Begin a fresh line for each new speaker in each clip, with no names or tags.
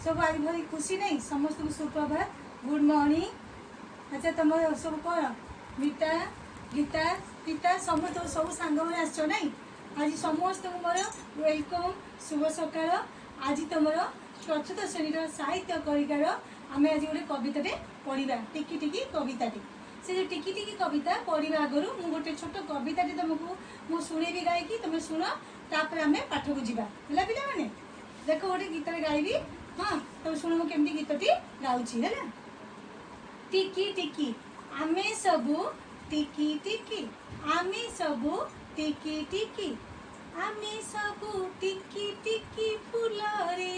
सब आज भाई खुशी नहीं समस्त को सुप्रभात गुड मॉर्निंग। अच्छा तुम सब कौन मीता गीता गीता समस्त सब सांग मैंने आस नहीं आज समस्त मोर वेलकम शुभ सकाळ। आज तुम चतुर्थ श्रेणी साहित्य कविकार आम आज गोटे कविताटे पढ़ा टिकी टिकी कविताटे से जो टिकी टिकी कविता पढ़ा आगु मुझे गोटे छोट कविताटे तुमको मुझे शुणेबी गायकी तुम शुण तापर आम पाठ को जीवा है पिला मैंने देख गोटे गीत गायबी। हाँ तुम शुण मुझे केमती गीतटी गाँची है टिकी टिकी आमे सबू टिकी टिकी आमे सबू टिकी टिकी आमे सबू टिकी टिकी फूल रे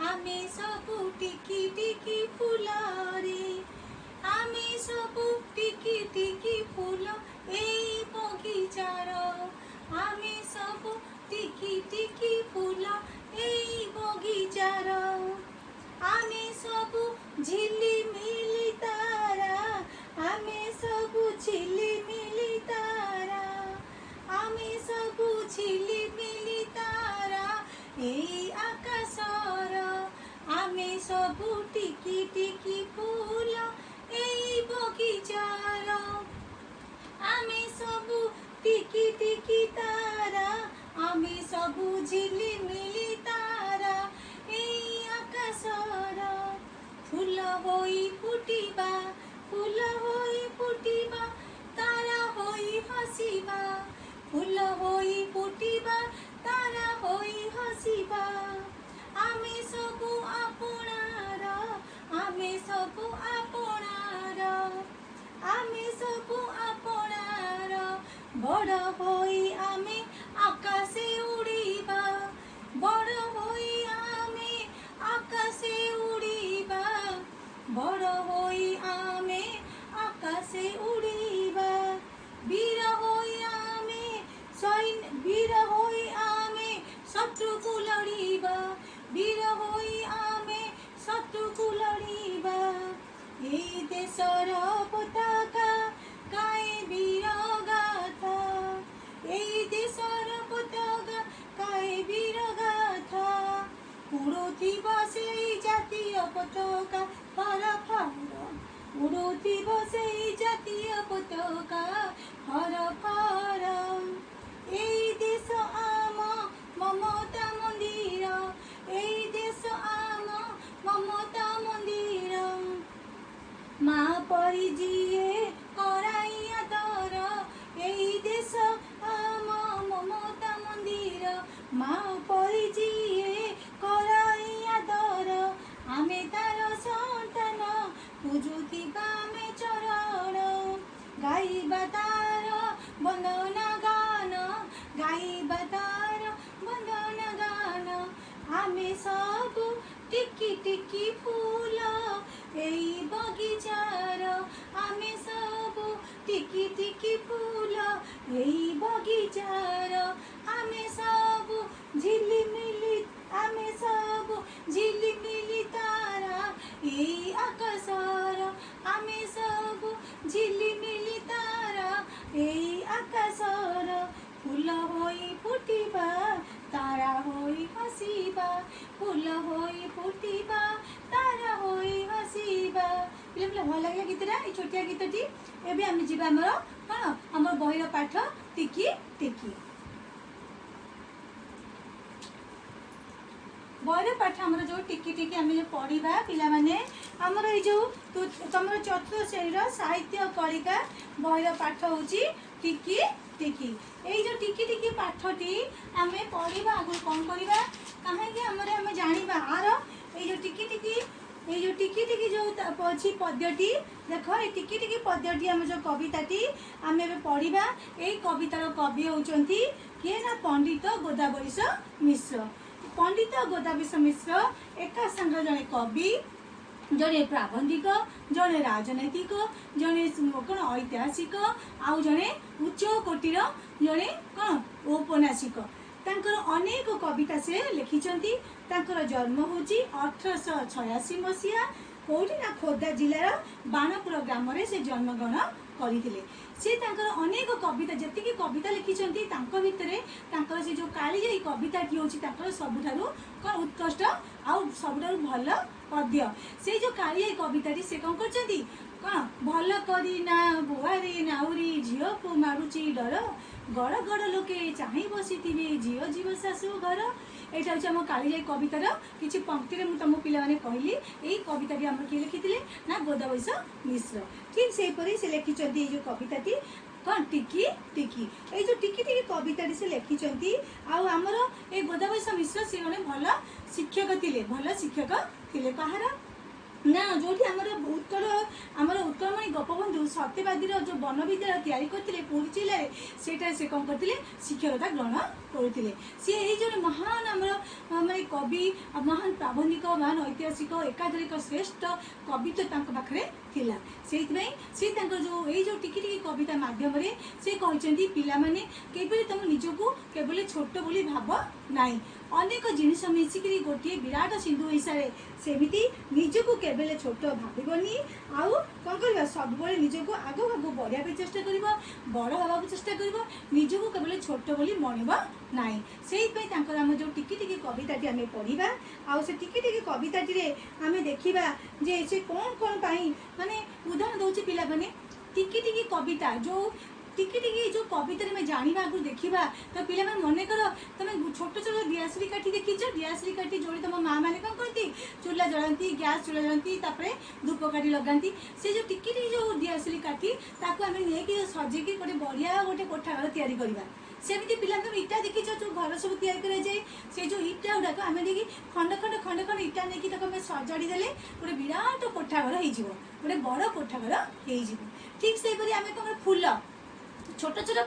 आमे सबू टिकी टिकी फूल रे आमे सबू टिकी टिकी फूल ए बगीचार आमे सबू टिकी टिकी फूल ए बगीचार आमे सबू झिलिमिली तारा आमे सबू झिलिमिली तारा आमे सबू झिलिमिली तारा एई आकाशर आमे सबू टिकी टिकी फूल एई बगीचार आमे सबू टिकी टिकी तारा आमे सबू झिलिमिली तारा एई आकाशर फूल होई फुटिबा फूल होई फुटिबा तारा होई हसिबा फूल होई फुटिबा तारा होई हसिबा आमे सबू आपणार आमे सबू आपणार आमे सबू आपणार बड़ होई आमे आकाशे उड़ीबा बड़ होई आमे आकाशे उड़ीबा बड़ होई आमे आकाशे उड़ीबा वीर होई आमे वीर होई आमे शत्रु को लड़ीबा वीर होई आमे शत्रु को लड़ीबा एई देशर पताका गाए वीर गाथा एई देशर पताका गाए वीर गाथा उड़ुथिब सेई जातीय पताका फर फर उड़ुथिब सेई जातीय पताका फर फर एई देश आम ममता मंदिर एई देश आम ममता मंदिर माँ परी जीए कराई आदर एई देश आम ममता मंदिर माँ परी जीए कराई आदर आमे तार संतान पूजुथिबा आमे चरण गाइबा तार वंदना गान गाइबा तार वंदना गान आमे सबू टिकी टिकी फूल एई बगीचार आमे सबू टिकी टिकी फूल एई बगीचार आमे सबू झिलिमिली आमे सबू झिलिमिली तारा एई आकाशर आमे सबू झिलिमिली तारा एई आकाशर फूल होई फुटिबा तारा होई हसिबा फूल होई फुटिबा तारा होई हसिबा पिला पिला भल लगे गीतटा ये छोटिया गीतटी एबे आम जीवा हमर हां हमर बहिर पाठ टिकी टिकी बहिर पाठ हमर जो टिकी टिकी आम जो पढ़ा पिला माने हमर ए जो तुम चतुर्थ श्रेणी साहित्य कलिका बहिर पाठ होची टिकी टिकी ये जो टिकी टिकी पाठटी आम पढ़ा आगे कौन करवा कहीं आम जाना आर ये जो टिकी टिकी जो अच्छी पद्यटी देख ये टिकी टिकी पद्यटी आम जो कविताटी आम पढ़ा ये कवितार कवि होती किए ना पंडित गोदावरीश मिश्र पंडित गोदावरीश मिश्र एका संग जड़े कवि जड़े प्राबंधिक जड़े राजनैतिक जड़े कौन ऐतिहासिक आउ जड़े उच्च कोटीर जड़े कौन औपन्यासिक तांकर अनेक कविता से लिखिछंती। तांकर जन्म होची 1886 मसीहा कोठी ना खोर्धा जिलार बाणपुर ग्राम से जन्मग्रहण करथिले। से तांकर अनेक कविता जतिकि कविता लिखिछन्ती तांको भितरे तांकर से जो कालीजाई कविताटी होछि तांकर सबुठारु कोन उत्कृष्ट आ सबुठारु भल पद्य। से जो कालीजाई कविताटी से कोन करछन्ती कोन भल करी ना बुआरी नाउरी झियो को मारुची डर गड़ गड़ लोके चाहि बसिथिबे झियो जीव शाशु घर। एटा होछि हम कालीजाई कवितार किछि पंक्ति रे मु तम पिला माने कहली। एई कविताटी हमर के लिखिथिले ना गोदावैश मिश्र। ठीक सेही परि से लिखिछन्ती ए जो कविताटी कौन टिकी टिकी ए जो टिकी टिकी कविताटी से लिखिछन्ती। आ हमर ए गोदावैश मिश्र से जने भल शिक्षक थिले भल शिक्षक थिले कहार ना जोठी आमर उत्कलमणि गोपबंधु सत्यवादी जो वन विद्यालय तैयारी करथिले पुरी जिले सेटा से कौन करथिले शिक्षकता ग्रहण करथिले। सी एही जने महान आमर माने कवि महान प्राबंधिक महान ऐतिहासिक एकाधारिक श्रेष्ठ कवित्व तांक पाखरे थिला। सेइतमै से तांकर जो एई जो टिकी टिकी कविता माध्यम रे से कहचंती पिला माने केबे तुम निजको केवल छोट बोली भाव नाही अनेक जिनिस मिसिकी गोटे विराट सिंधु हिसाब सेमिति निजको केबेले छोट भाबनी आउ कौन कर सब निजको आग आग बढ़िया चेष्टा कर बड़ हवा चेष्टा कर निजको केवल छोट बोली मणिब नाई। से आम जो टिकी टिकी कविताटी आम पढ़ा आउ से टिकी टिकी कविताटी आम देखा जे से कौन कौन पाई माने उदाहरण दौर पिला माने टिकी टिकी कविता जो टिकी टिकी जो कविता में जाना आगु देखा तो पिला मन कर तुम छोट छोट दियाश्री काठी देखीच दियाश्री काठी जोड़ी तुम माँ मैंने कौन करती चूल्हा जलाती गैस चूल्हा जलाती धूप काठी लगाती से जो टिकी टिकी जो दियाश्री काठी ताकू आम नहीं सजेकी गोटे बढ़िया गोटे कोठाघर तैयारी करवा। सेमती पिला तुम इटा देखीच जो घर सब तैयारी कराए से जो इटा गुड़ाक आम देखिए खंड खंड खंड खंड इटा नहीं सजाड़ी देले गोटे विराट कोठाघर हो गोटे बड़ कोठाघर हो। ठीक से आम कौन फूल छोट छोट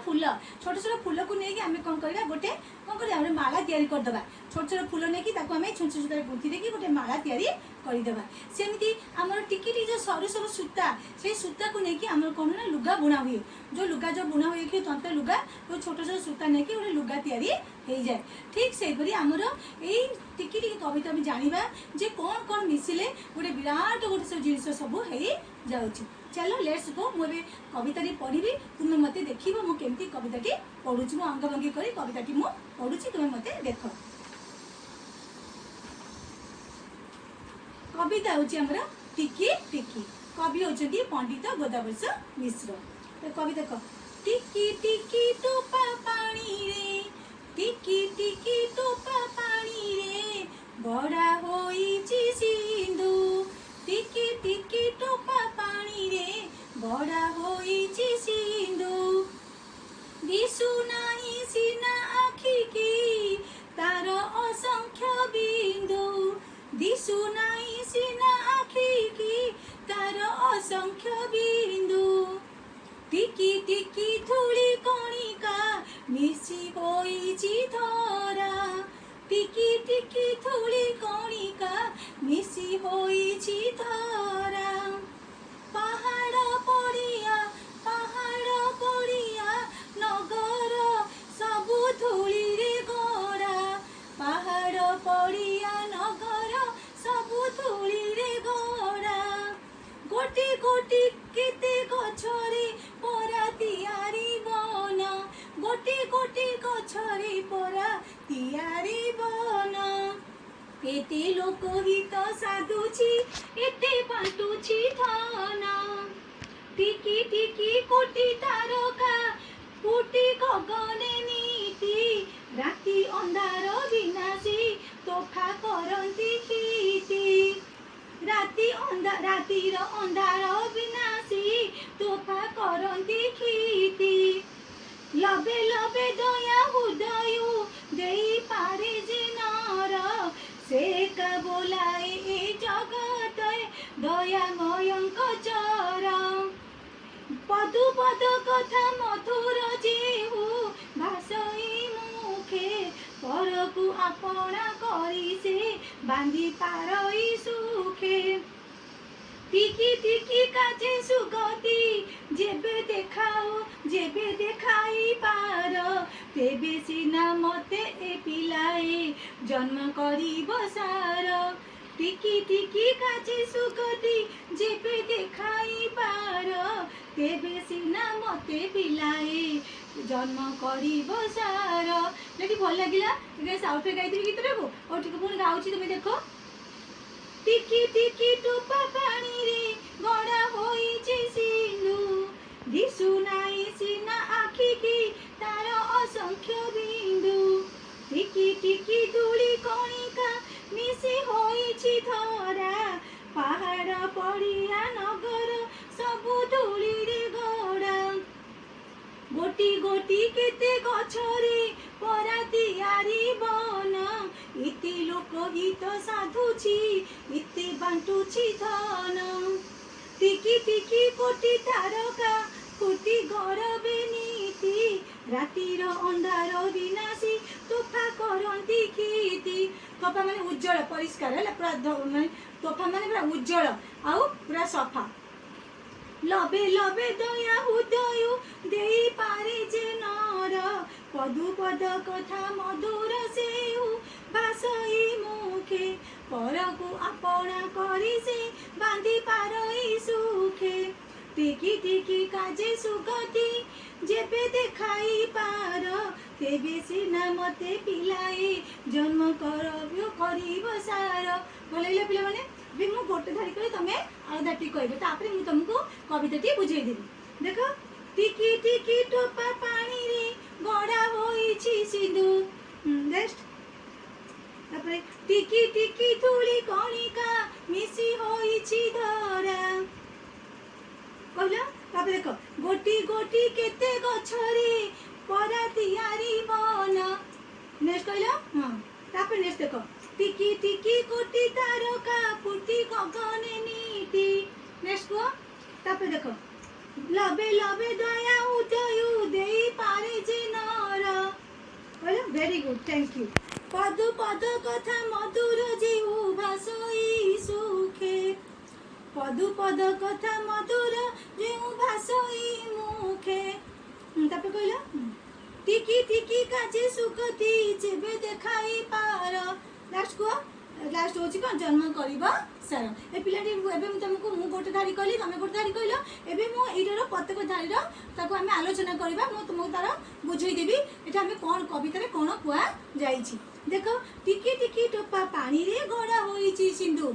फूल को लेकिन आम कौन करवा गोटे कौन कर माला तैयारी करदे छोट छोट फूल नहीं आम छोट छोट गुंथी देखिए गोटे माला तैयारी करदे। सेमती आमर टिकी टिकी जो सरू सरू सूता से सूता को लेकिन आम कौन ना लुगा बुणा हुए जो लुगा जो बुणा हुए कि तंत्र लुगा तो छोट छोट सूता नहीं गोटे लुगा तैयारी हो जाए। ठीक से आमर यही टिकी टिकी कविता में जाना जे कौन कौन मिसिले गोटे विराट गोटे सब जिन सब हो जाऊँगी। चलो लेट्स गो मुझे कविता पढ़ी तुम्हें मत देख मुझे कविता पढ़ुची मु अंग भंगी कर कविता पढ़ुची तुम्हें मत देख। कविता हूँ टिकी टिकी कवि होती पंडित गोदावैश मिश्र। तो कविता कह टिकी टिकी टोपा पानी रे टिकी टिकी टोपा पानी रे बड़ा होइची सिंधु टिकी टिकी टोपा पानी रे बड़ा होइची सिंधु दिसु नाही सिना आखि की तार असंख्य बिंदु दिसु नाही सिना आखि की तार असंख्य बिंदु टिकी टिकी धूली कणिका मिसी होइची धरा टिकी टिकी धूली कणिका मिसी होइची धरा पहाड़ पड़िया नगर सबु धूली रे गड़ा पहाड़ पड़िया नगर सबु धूली रे गड़ा गोटी गोटी केते गछरे परा तियारी बन गोटी गोटी गछरे परा तियारी बन एते लोकहित साधुची एते बांटुची धन टिकी टिकी कोटी तारका कोटी गगने नीति राति अंधार विनाशी तोफा करंती खीति रातिर अंधार विनाशी तोफा करंती खीति लबे लबे दया हृदय देई पारे जे नर से का बोलाए ए जगत दयामयंक चर पदु पद कथा मधुर जेहु भाषई मुखे परकु आपणा करी से बांधी पारई सुखे टिकी टिकी काजे सुगति जेबे देखाई पार तेबे सिना मते ए पिलाए जन्म करी बसार टिकी टिकी काचे सुगति जेबे देखाई पार तेबे सिना मते पिलाए जन्म करिब सार। लेकिन भल लगिला साउथ रे गाइथिबी गीतटा को और ठीक पुणी गाउची तुम देखो। टिकी टिकी टोपा पानी रे गड़ा होइछि सिंधु दिसु नाई सिना आखि की तार असंख्य बिंदु टिकी टिकी धूली कणिका मिसी होइछि धरा पहाड़ पड़िया नगर सबु धूली रे गड़ा गोटी गोटी केते गछरे परा तियारी बन इति लोक हित साधुछि इति बांटुछि धन टिकी टिकी कोटी तारका कोटी गौरवे नीति रातिर अंधार विनाशी तोफा करंती कीति। तोफा माने उज्जवल परिष्कार है पूरा तोफा माने पूरा उज्जवल आउ पूरा सफा लबे लबे दया हृदय देई पारे जे नर पदु पद कथा मधुर सेउ भासई मुखे परकु आपणा करी से बांधी पारई सुखे टिकी टिकी काजे सुगति जेबे देखाई पार तेबे सिना मते पिलाए जन्म करिब सार। भल लगे पिला माने भी मु गोटे धारी कर तमे आधाटी कहबे तापरे मु तुमको कविताटी बुझेई देबी। देखो टिकी टिकी टोपा पानी रे गड़ा होइछि सिंधु नेक्स्ट तापरे टिकी टिकी धूली कणिका मिसी होइछि धरा कहला। तापरे देखो गोटी गोटी केते गछरे परा तियारी बन नेक्स्ट कहला। हां तापरे नेक्स्ट देखो टिकी टिकी कोटी तारका फुटी गगने नीति नेक्स्ट को। तापरे देखो लबे लबे दया उदय देई पारे जे नर कहला। Very good thank you. पद पद कथा मधुर जेउ भासई सुखे पदु पद कथा मधुर जेउ भासई मुखे तापरे कहला टिकी टिकी काजे सुगति जेबे देखाई पार लास्ट को लास्ट होची कोन जन्म करिब सार। ए पिलाटी एबे मु तुमको मु गोटे धारी कहली तमे गोटे धारी कहलो एबे मु एइटर प्रत्येक धारीर ताको हमें आलोचना करबा मु तुमको तार बुझेई देबी एटा हमें कोन कविता रे कोन कुआ जाईची। देखो टिकी टिकी टोपा पानी रे गड़ा होइची सिंधु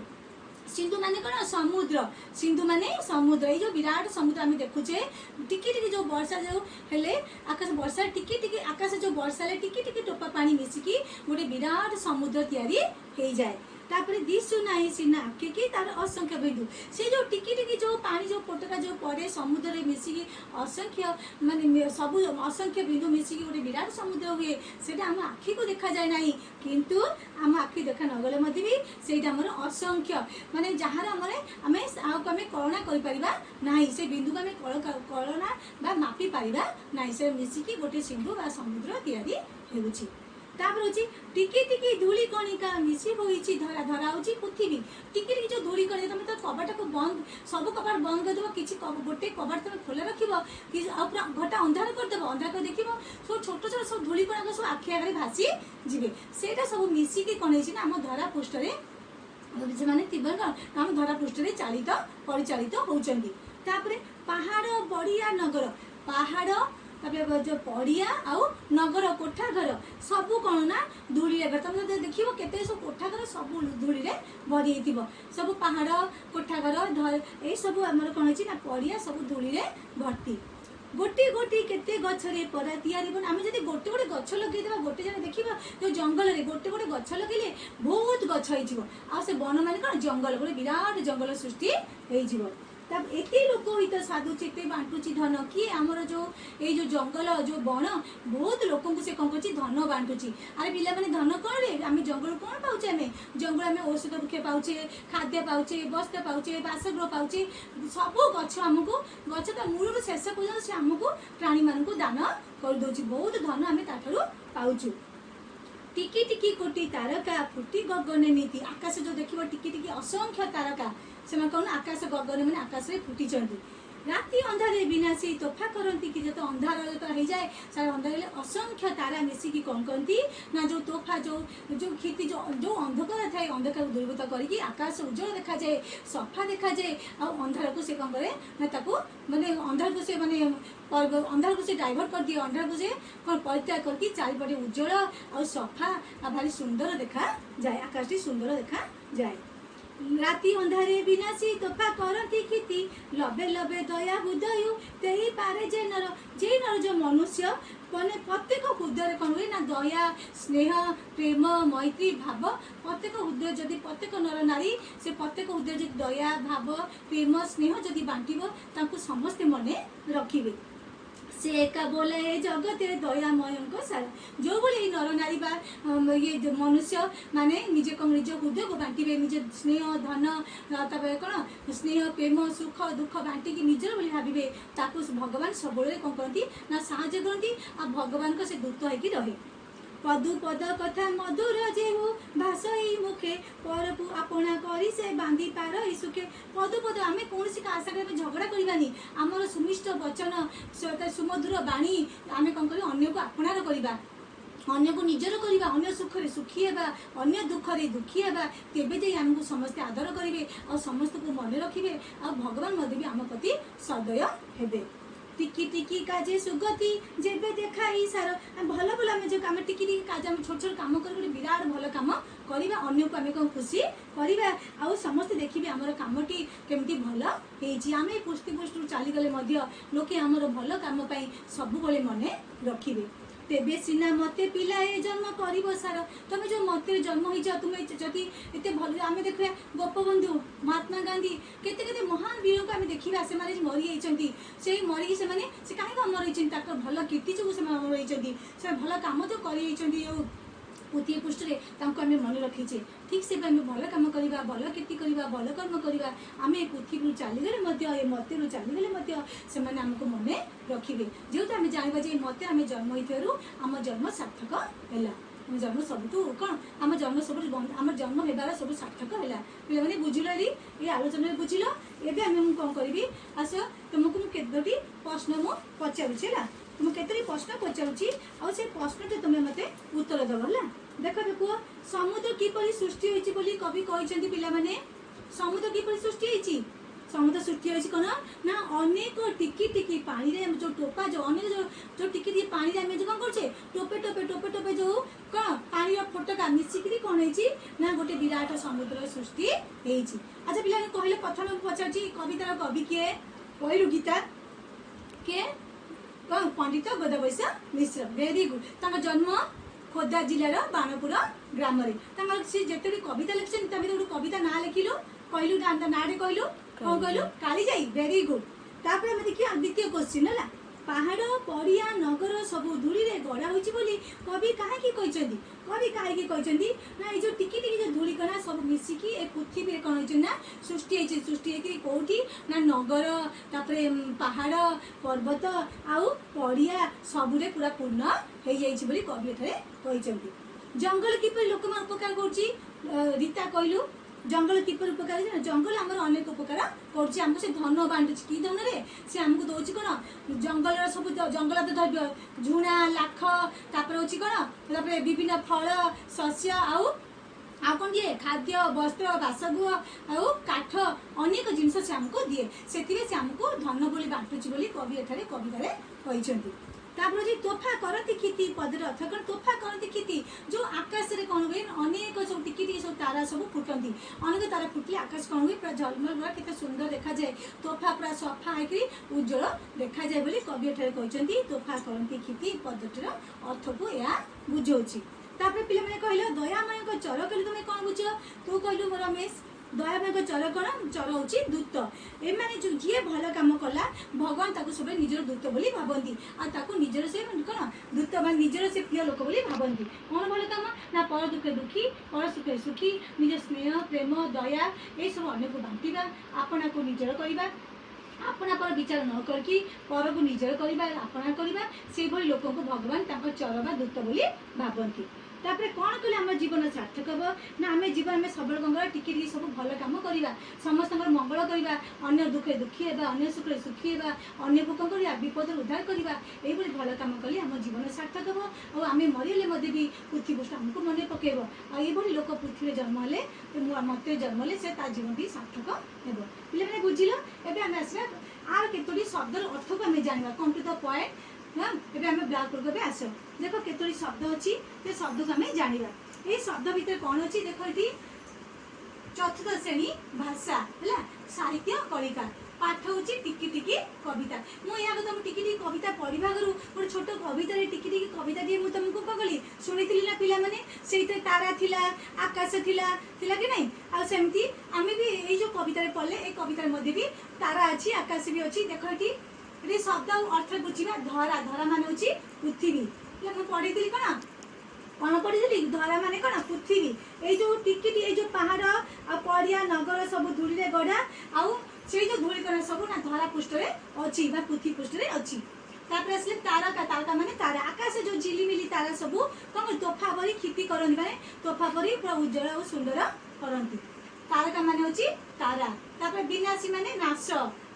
सिंधु माने कौन समुद्र सिंधु माने समुद्र ये जो विराट समुद्र आम देखुचे टिकी टिकी जो वर्षा जो हेले आकाश वर्षा टिकी टिकी आकाश जो वर्षा ले टिकी टिकी टोपा पानी मिसिकी गोटे विराट समुद्र तैयारी हो जाए तापर दिशु नाही सिना आखि की तार असंख्य बिंदु से जो टिकी टिकी जो पानी जो पोटका जो पड़े समुद्र रे मिसिकी असंख्य माने सब असंख्य बिंदु मिसिकी गोटे विराट समुद्र हुए सेटा हम आखि को देखा जाए नाही किंतु हम आखि देखा न गले मते भी सेटा हमर असंख्य माने जहार हमरे हमें आको हमें कल्पना करि परिबा नाही से बिंदु को हमें कल्पना बा मापी परिबा नाही से मिसिकी गोटे सिंधु बा समुद्र तैयारी हेउची। तापर होची टिकी टिकी धूली कणिका मिसी होइची धरा धरा होची पृथ्वी टिकी टिकी जो धूली कणिका तमे तो कबाट को बंद सब कबाट बंद कर देबो किछि गोटे कबाट तमे खोला रखिबो कि आ पूरा घटा अंधार कर देबो अंधार कर देखिबो सब छोट छोट सब धूली कणिका सब आखि आगे भासी जिवे सेटा सब मिसी के कोन हेछि ना हम धरा पृष्ठ रे जे माने तिबर हम धरा पृष्ठ रे चालित परिचालित होउचंदी। तापरे पहाड़ बड़िया नगर पहाड़ जो पड़िया आउ नगर कोठा घर सबू कौन ना धूली तुम देखो केते सब कोठा घर सब धूली भरी सब पहाड़ कोठा घर ये सब आमर कौन है ना पड़िया सब धूली भर्ती गोटी गोटी केते गछरे परा तैयारी बन आम जब गोटे गोटे गछ लगे गोटे जगह देखा जो जंगल में गोटे गोटे गछ लगे बहुत गछ हो से वन मान कौन जंगल गोटे विराट जंगल सृष्टि हो तब एते लोक हित साधु चेते बांटुची धन किए आमर जो ये जो जंगल जो बण बहुत लोक से कौन कर धन बांटुची। अरे पिला माने धन कौन रे आम जंगल कौन पाचे आम जंगल आम औषध वृक्ष पाचे खाद्य पाचे वस्त्र पाचे बासगृह पाचे सब गछ आमको गछ तो मूल शेष पर्यटन से आमको प्राणी मानक दान कर दउची बहुत धन आम ताठू पाउचु। टिकी टिकी कोटी तारका फुटी गगने नीति आकाश जो देखिबो टिकी टिकी असंख्य तारका से कौन आकाश गगन मैंने आकाश में फुटी राति अंधारे विनाशी तोफा करती कि जो अंधार जो हो जाए सारा अंधार असंख्य तारा मिसिकी कौन करती ना जो तोफा जो जो क्षति जो जो अंधकार थाए अंधकार दूरीभूत करके आकाश उज्जवल देखा जाए सफा देखा जाए आ अंधार को से कौन करे ना ताको माने अंधार को से माने अंधार को से डाइवर्ट कर दिए अंधार को से कौन परित्याग करके चारिपटे उज्जवल आ सफा आ भारी सुंदर देखा जाए आकाश सुंदर देखा जाए राति अंधारे विनाशी तोफा करती क्षति लबे लबे दया हृदय तेही पारे जे नर जो मनुष्य माने प्रत्येक हृदय कौन हुए ना दया स्नेह प्रेम मैत्री भाव प्रत्येक हृदय जदि प्रत्येक नर नारी से प्रत्येक हृदय जदि दया भाव प्रेम स्नेह जदि बांटिबो तांको समस्ते मने रखिबे से एका बोले जगते दयामय सारा जो बोले नर नारी बा ये मनुष्य माने निजे कौन निज हृदय को बांटे निज स्नेह धन कौन स्नेह प्रेम सुख दुख बांटिकी निजर बोली भावे ताकू भगवान सब कौन करती ना साहाଯ୍य करती आ भगवान को से दूत होगी रहे पदु पद कथा मधुर जेहु भाषई मुखे परपु आपणा करी से बांधी पार ई सुखे पदु पद आम कौन का आशा कर झगड़ा करवानी आमर सुमिष्ट वचन सुमधुर बाणी आम कौन कर अन्य को आपणार करवा अन्य को निजर करवा अन्य सुख सुखी हेबा अन्य दुख रे दुखी हेबा तेबे जे आमको समस्त आदर करेंगे और समस्त को मन रखिए और भगवान मध्य भी आम प्रति सदय हेबे टिकी टिकी काजे सुगति जेबे देखा ही सार भल भल आम जो कम टिकी टिकी काज आम छोट छोट कम कर विराट भल कम करवा अन्य को आम कौन खुशी करवा आउ समस्ते देखिए आमर कमटी केमती भल आम पुष्टि पुष्टि चलीगले लोके आमर भल कम सब मने रखिए तेबे सिना मते पिलाए जन्म कर सार तुम जो मत जन्म हो तुम्हें जदि एत भल आम देखा गोपबंधु महात्मा गांधी केते महान वीर को आम देखा से मरी से मरी से कहीं अमर होती भल कीर्ति जो अमर होती भल कम जो कर पृथ्वी पृष्ठ आम मन रखीचे ठीक से आम भल कम करवा भल कीर्ति करवा भल कर्म करवा आम पृथ्वी चलीगले मत चलीगले से आमको मन रखिए जेहेतु आम जानवा मत आम जन्म हो आम जन्म सार्थक है आम जन्म सब कौन आम जन्म सब आम जन्म होबार सब सार्थक है पे बुझल ये आलोचना बुझल एवं कौन करी आस तुमको मुझे प्रश्न मु पचारूँ है तुम केतरी प्रश्न पचारूँ आ प्रश्न तुम्हें मत उत्तर दब है देख देखो समुद्र किपरि सृष्टि होइछि बोली कवि कहते पिलाने समुद्र किपरि सृष्टि होइछि समुद्र सृष्टि होइछि कोन ना अनेक टिकी टिकी पानी रे जो टोपा जो अनेक जो टिकी टिकी पानी रे हम जो कोन करछे टोपे टोपे टोपे टोपे जो कोन पानी रो फोटका मिसिकरी कोन होइछि ना गोटे विराट समुद्र सृष्टि होइछि अच्छा पिलाने कहले प्रथम पचाछि कवितार कवि के पहिलु गीता के कौन पंडित गोदाबैसा मिश्र वेरी गुड तांका जन्म खोर्धा जिलार बाणपुर ग्राम से जिते कविता लिखिं गोटे कविता ना लिखिलु कहलु ना कहलु कौन कहलु कालीजाई वेरी गुड तापर आम देखिए द्वितीय क्वेश्चन है पहाड़ पड़िया नगर सब धूली रे गढ़ा होइछि बोली कवि कहीं कवि कहीं ना ये जो टिकी टिकी जो धूलिकणा सब मिसिकी ए पृथ्वी कौन होइछि ना सृष्टि कौटी ना नगर तापरे पहाड़ पर्वत आउ पड़िया सबुरे पूरा पूर्ण हो जाइछि बोली कवि एठारे कहिसंती जंगल किपर लोक मान उपकार करछि रीता कहलु जंगल किपर उपकार जंगल आमर अनेक उपकार करछि हमको से धन बांटुछि कि धन रे से हमको दोछि कोन जंगल सब जंगल द्रव्य झुणा लाख तापर होछि कोन तापर विभिन्न फल शस्य आउ कौन दिए खाद्य वस्त्र बासगृह आउ काठ अनेक जिनस से हमको दिए से हमको धन बोली बांटुछि बोली कवि एठारे कवितारे कहिसंती तापर जे तोफा करती क्षति पदर अर्थ कौन तोफा करती क्षति जो आकाश रे कौन हुए अनेक सब टिकी टिकी सब तारा सब फुटती अनेक तारा फुटली आकाश कौन हुए पूरा झलमल पूरा केते सुंदर देखा जाए तोफा पूरा सफा होकरी उज्जवल देखा जाए बोली कवि एठारे कहते तोफा करती क्षति पदटीर अर्थ को या बुझाऊँगी तापर पिला माने कहले दयामय को चर कहले तुम कौन बुझ तू कहलु रमेश दयामय को चर कौन चर होची दूत एमाने जो जी भल कम कला भगवान ताको सब निजर दूत बोली भावती आ ताको निजर से कौन दूत मान निजर से प्रिय लोक बोली भावती कौन भल कम ना पर दुखे दुखी पर सुखे सुखी निज स्नेह प्रेम दया ये सब अन्य को बांटा आपना को निजर करवा अपना पर विचार न करके पर को निजर करवा अपना करवा से भली लोक को भगवान ताको चर बा दूत बोली भावती तापर कौन कले आम जीवन सार्थक हम ना आम जीवन आम सब लोक टिके टिके सब भल कम करवा समस्त मंगल करवा अन्य दुखे दुखी है अन्य सुखे सुखी है अन्य को कौन कर विपद उद्धार करवा ये भल कम कले आम जीवन सार्थक हम और आम मरले भी पृथ्वी पृष्ठ आमको मन पकेब आई लोक पृथ्वी जन्म है मत जन्म है से जीवन भी सार्थक हेब पे बुझल एवं आम आसा आर केतोटी शब्दर अर्थ को आम जाना कम टू द पॉइंट हाँ एवं आम ब्लैक बोर्ड को आस देख केतोटी शब्द अच्छी से शब्द को आम जाना ये शब्द भितर कौन अच्छी देख ये चतुर्थ श्रेणी भाषा है साहित्य कलिका पाठ हूँ टिकी टिकी कविता मुझे तुम टिकी टिकी कविता पढ़ा आगु गोटे छोट कविता टिकी टिकी कविता टी मुझे तुमको कौन कली शुणी ना पिलाने से तारा थिला आकाश थिला कि नहीं आमती आम भी ये जो कविता पढ़ले ये कवितार मध्य भी तारा अच्छी आकाश भी अच्छी देख ये शब्द अर्थ बुझा धरा धरा मान हूँ पृथ्वी मुझे पढ़ी कौन कौन पढ़ी धरा मान कौन पृथ्वी ये जो टिकी ये जो पहाड़ आ पड़िया नगर सब धूली गढ़ा आउ से जो धूलिकण सब ना धरा पृष्ठ अच्छी पृथ्वी पृष्ठ अच्छी तापर आसले तारका तारका माने तारा आकाश जो झिलिमिली तारा सब कौन तोफा परी खिति करती माने तोफा परी पूरा उज्जवल और सुंदर करती तारका माने होची तारा तापर विनाशी माने नाश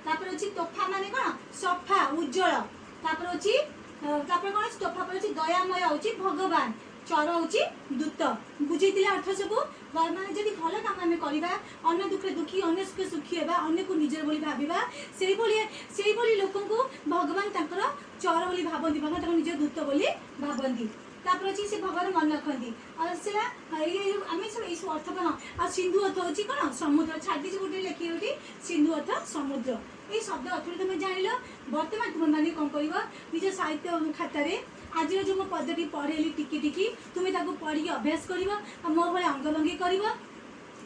तापर होची तोफा माने कौन सफा उज्जवल तापर होची तापर कौन तोफा पर होची दयामय होची भगवान चर होची दूत बुझे अर्थ सब माने जदि भल काम आम करवा अन्य दुखे दुखी अन्य सुखे सुखी है अन्य को निजर बोली भाविबा से लोक को भगवान तांकर चर बोली भावती भगवान निज दूत बोली भावती तापर अच्छी से भगवान मन रखती आम सब ये अर्थ कौन आ सिंधु अर्थ होची कौन समुद्र छाड़ी गोटे लिखी सिंधु अर्थ समुद्र ये शब्द अर्थ तुम जान बर्तमान तुम मैंने कौन कर निज साहित्य खातार आज जो मो पदटी पढ़ेली टिकी टिकी तुम्हें ताको पढ़ी अभ्यास कर मो भाई अंगभंगी कर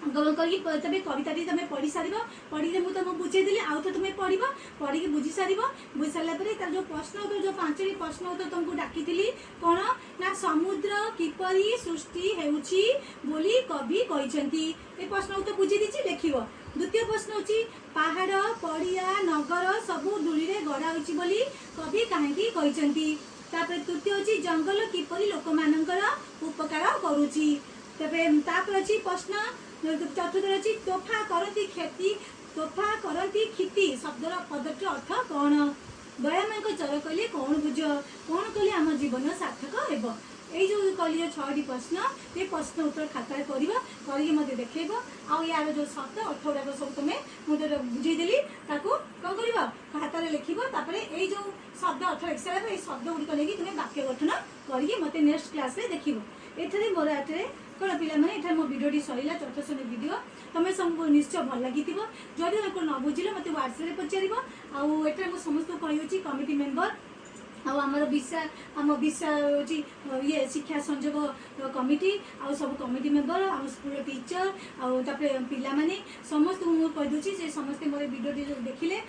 अंगभंगी कर तब कविता तुम पढ़ी सार पढ़ी मुझे तुमको बुझेदेली आउ तो तुम्हें पढ़ पढ़ी बुझी सार बुझी सारापर तार जो प्रश्न उत्तर जो 5टी प्रश्न उत्तर तुमको डाकी कौन ना समुद्र किपरि सृष्टि हेउछि बोली कवि कहते ये प्रश्न उत्तर बुझी दी लिख द्वितीय प्रश्न होची पहाड़ पड़िया नगर सबू धूली गढ़ा होची बोली कवि कहीं कहते तृतीय होची जंगल किपरि लोक मानकर उपकार करुची तापर अच्छी प्रश्न चतुर्थ अच्छी तोफा करती क्षति तोफा करती क्षति शब्दर पदटर अर्थ कौन दयामय चर कहले कौन बुझ कौन कहले आम जीवन सार्थक हेब ये जो कहली 6टी प्रश्न ये प्रश्न उत्तर खातार कर मत देखेब आउ यार जो शब्द अर्थ गुड़ाक सब तुम्हें मुझे बुझेदेली कौन कर खातार लिख ये जो शब्द अर्थ लिख सारा ये शब्द गुड़िक लेकिन तुम्हें वाक्य गठन करके मत नेक्स्ट क्लास रे देखिबो एथरे मोर आटे कौन पिला माने एथरे मो वीडियो सरिला चतुर्थ श्रेणी वीडियो तुम्हें सबको निश्चय भल लगी जदि न बुझिले मत व्हाट्सएप रे पचारिबो आउ एथरे मो समस्त कहि कमिटी मेंबर आम विषय हूँ ये शिक्षा संयोग कमिटी आउ सब कमिटी मेंबर आम स्कूल टीचर आउे पिला माने समस्त मुझे कहीदे से समस्ते मोर वीडियो देखिले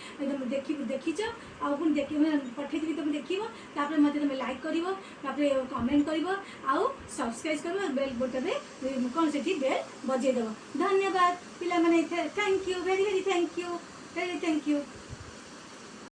देखीच आउ पठेदी तुम देख मत तुम लाइक कर कमेंट कर आउ सब्सक्राइब कर बेल बटन कौन से बेल बजेदेव धन्यवाद पिला माने thank you very very thank you